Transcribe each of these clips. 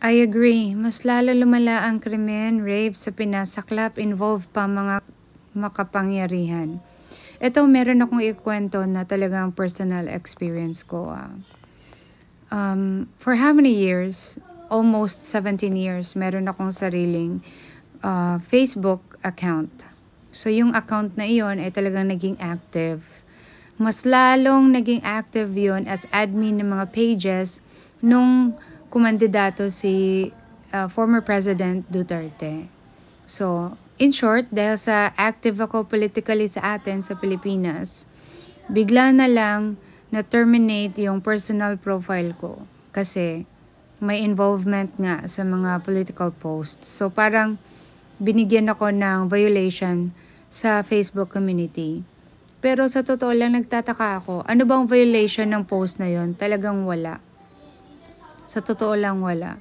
I agree. Mas lalo lumala ang krimen, rape sa Pinas, saklap, involved pa mga makapangyarihan. Ito, meron akong ikwento na talagang personal experience ko. For how many years? Almost 17 years, meron akong sariling Facebook account. So, yung account na iyon ay talagang naging active. Mas lalong naging active yon as admin ng mga pages nung kumandidato si former President Duterte. So, in short, dahil sa active ako politically sa atin sa Pilipinas, bigla na lang na-terminate yung personal profile ko kasi may involvement nga sa mga political posts. So, parang binigyan ako ng violation sa Facebook community. Pero sa totoo lang, nagtataka ako, ano bang violation ng post na yon? Talagang wala. Sa totoo lang wala.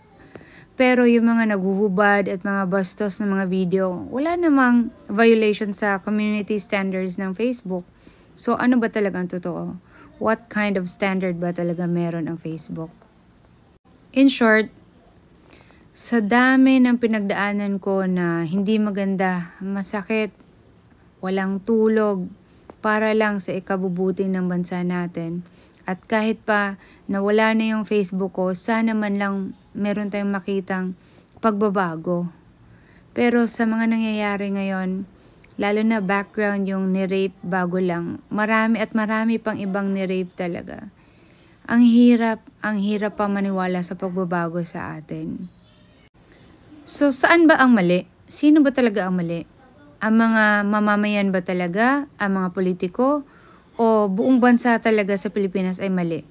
Pero yung mga naguhubad at mga bastos ng mga video, wala namang violation sa community standards ng Facebook. So ano ba talagang totoo? What kind of standard ba talaga meron ang Facebook? In short, sa dami ng pinagdaanan ko na hindi maganda, masakit, walang tulog, para lang sa ikabubuti ng bansa natin. At kahit pa nawala na yung Facebook ko, sana man lang meron tayong makitang pagbabago. Pero sa mga nangyayari ngayon, lalo na background yung ni-rape bago lang, marami pang ibang ni-rape talaga. Ang hirap pa maniwala sa pagbabago sa atin. So saan ba ang mali? Sino ba talaga ang mali? Ang mga mamamayan ba talaga? Ang mga politiko? O buong bansa talaga sa Pilipinas ay mali?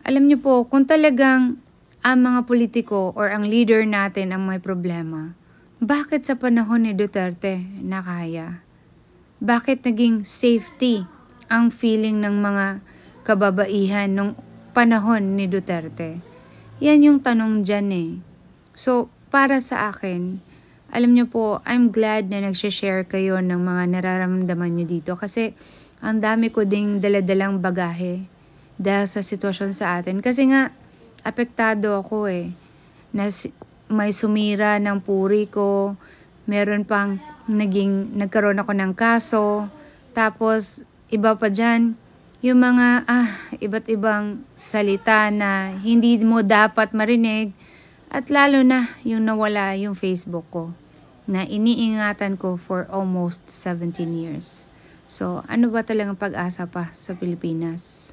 Alam niyo po, kung talagang ang mga politiko or ang leader natin ang may problema, bakit sa panahon ni Duterte nakaya? Bakit naging safety ang feeling ng mga kababaihan nung panahon ni Duterte? Yan yung tanong dyan eh. So, para sa akin, alam niyo po, I'm glad na nagsha-share kayo ng mga nararamdaman niyo dito kasi ang dami ko ding daladalang bagahe dahil sa sitwasyon sa atin. Kasi nga, apektado ako eh. May sumira ng puri ko, meron pang nagkaroon ako ng kaso, tapos iba pa dyan, yung mga iba't ibang salita na hindi mo dapat marinig, at lalo na yung nawala yung Facebook ko na iniingatan ko for almost 17 years. So, ano ba talagang pag-asa pa sa Pilipinas?